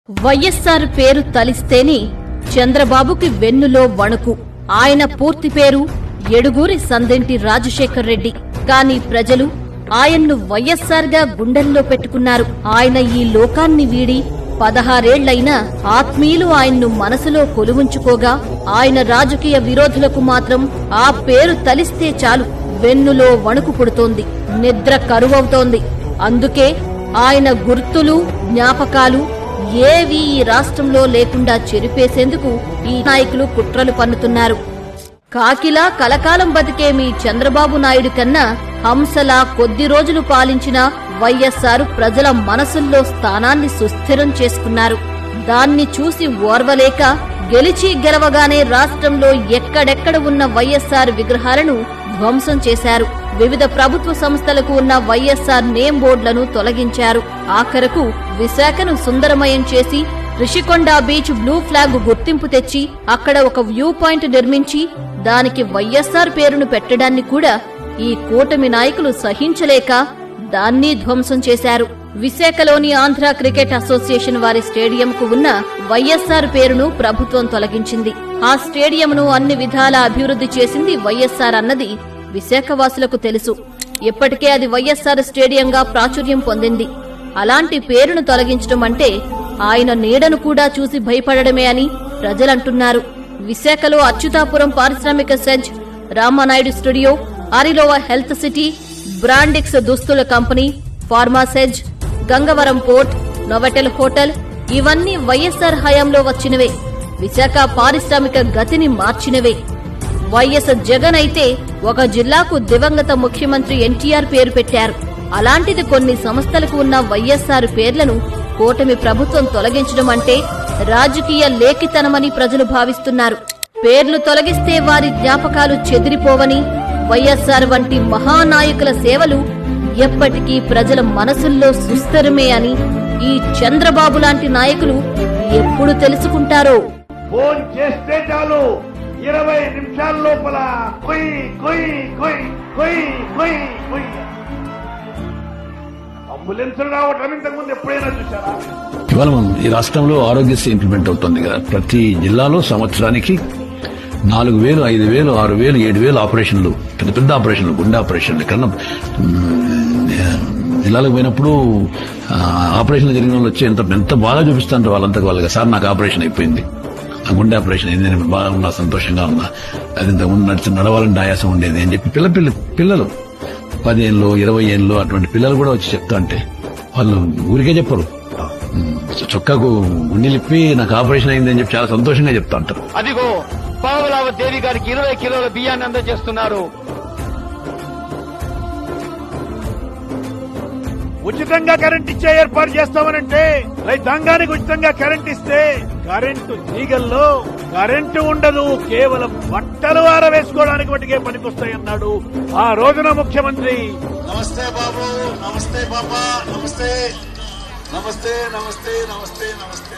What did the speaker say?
వైఎస్సార్ పేరు తలిస్తేనే చంద్రబాబుకి వెన్నులో వణుకు. ఆయన పూర్తి పేరు ఎడుగూరి సందెంటి రాజశేఖర్ రెడ్డి. కాని ప్రజలు ఆయన్ను వైఎస్సార్ గా గుండెల్లో పెట్టుకున్నారు. ఆయన ఈ లోకాన్ని వీడి 16 ఏళ్లైనా ఆత్మీయులు ఆయన్ను మనసులో కొలువుంచుకోగా, ఆయన రాజకీయ విరోధులకు మాత్రం ఆ పేరు తలిస్తే చాలు వెన్నులో వణుకు పుడుతోంది, నిద్ర కరువవుతోంది. అందుకే ఆయన గుర్తులు, జ్ఞాపకాలు ఏవీ ఈ రాష్ట్రంలో లేకుండా చెరిపేసేందుకు ఈ నాయకులు కుట్రలు పన్నుతున్నారు. కాకిలా కలకాలం బతికే మీ చంద్రబాబు నాయుడు కన్నా హంసలా కొద్ది రోజులు పాలించిన వైఎస్సార్ ప్రజల మనసుల్లో స్థానాన్ని సుస్థిరం చేసుకున్నారు. దాన్ని చూసి ఓర్వలేక గెలవగానే రాష్ట్రంలో ఎక్కడెక్కడ ఉన్న వైఎస్సార్ విగ్రహాలను ధ్వంసం చేశారు. వివిధ ప్రభుత్వ సంస్థలకు ఉన్న వైఎస్సార్ నేమ్ బోర్డులను తొలగించారు. ఆఖరకు విశాఖను సుందరమయం చేసి రిషికొండ బీచ్ బ్లూ ఫ్లాగ్ గుర్తింపు తెచ్చి అక్కడ ఒక వ్యూ పాయింట్ నిర్మించి దానికి వైఎస్సార్ పేరును పెట్టడాన్ని కూడా ఈ కూటమి నాయకులు సహించలేక దాన్ని ధ్వంసం చేశారు. విశాఖలోని ఆంధ్ర క్రికెట్ అసోసియేషన్ వారి స్టేడియంకు ఉన్న వైఎస్సార్ పేరును ప్రభుత్వం తొలగించింది. ఆ స్టేడియంను అన్ని విధాలా అభివృద్ధి చేసింది వైఎస్సార్ అన్నది విశాఖవాసులకు తెలుసు. ఇప్పటికే అది వైఎస్సార్ స్టేడియంగా ప్రాచుర్యం పొందింది. అలాంటి పేరును తొలగించడం అంటే ఆయన నీడను కూడా చూసి భయపడడమే అని ప్రజలంటున్నారు. విశాఖలో అచ్యుతాపురం పారిశ్రామిక SEZ, Ramanaidu studio, Arilova health city, Brandix దుస్తుల company, pharma SEZ, Gangavaram port, Novotel hotel ఇవన్నీ వైఎస్సార్ హయాంలో వచ్చినవే. విశాఖ పారిశ్రామిక గతిని మార్చినవే. వైఎస్ జగన్ అయితే ఒక జిల్లాకు దివంగత ముఖ్యమంత్రి ఎన్టీఆర్ పేరు పెట్టారు. అలాంటిది కొన్ని సంస్థలకు ఉన్న వైఎస్సార్ పేర్లను కూటమి ప్రభుత్వం తొలగించడం అంటే రాజకీయ లేఖితనమని ప్రజలు భావిస్తున్నారు. పేర్లు తొలగిస్తే వారి జ్ఞాపకాలు చెదిరిపోవని, వైఎస్సార్ వంటి మహానాయకుల సేవలు ఎప్పటికీ ప్రజల మనసుల్లో సుస్థిరమే అని ఈ చంద్రబాబు లాంటి నాయకులు ఎప్పుడు తెలుసుకుంటారో. ఫోన్ చేస్తే చాలు 20 నిమిషాల లోపల కొయ్ కొయ్ కొయ్ కొయ్ కొయ్ కొయ్ అంబులెన్స్ రావటం ఇంతకుముందు ఎప్పుడైనా చూసారా? ఇవాళ ఈ రాష్ట్రంలో ఆరోగ్యశ్రీ ఇంప్లిమెంట్ అవుతుంది కదా. ప్రతి జిల్లాలో సంవత్సరానికి 4,000, 5,000, 6,000, 7,000 ఆపరేషన్లు, పెద్ద పెద్ద ఆపరేషన్లు, గుండె ఆపరేషన్లు. ఎక్కడన్నా జిల్లాలకు పోయినప్పుడు ఆపరేషన్లు జరిగిన వాళ్ళు వచ్చి ఎంత బాగా చూపిస్తాంటారు వాళ్ళంతకు వాళ్ళగా. సార్ నాకు ఆపరేషన్ అయిపోయింది, ఆ గుండె ఆపరేషన్ అయింది, నేను బాగా ఉన్నా, సంతోషంగా ఉన్నా, అది ఇంతకుముందు నడవాలంటే ఆయాసం ఉండేది అని చెప్పి పిల్లలు 10 ఏళ్ళు 20 ఏళ్ళు అటువంటి పిల్లలు కూడా వచ్చి చెప్తా అంటే వాళ్ళు ఊరికే చెప్పరు. చొక్కాకు గుండెలిప్పి నాకు ఆపరేషన్ అయింది అని చెప్పి చాలా సంతోషంగా చెప్తా ఉంటారు. అదిగో పావలావ దేవి గారికి 20 కిలోల బియ్యాన్ని అందజేస్తున్నారు. ఉచితంగా కరెంట్ ఇచ్చే ఏర్పాటు చేస్తామనంటే రైతాంగానికి ఉచితంగా కరెంట్ ఇస్తే కరెంటు తీగల్లో కరెంటు ఉండదు, కేవలం బట్టలు ఆరవేసుకోవడానికి వాటికే పనికొస్తాయన్నాడు ఆ రోజున ముఖ్యమంత్రి. నమస్తే బాబు, నమస్తే పాపా, నమస్తే నమస్తే నమస్తే నమస్తే నమస్తే.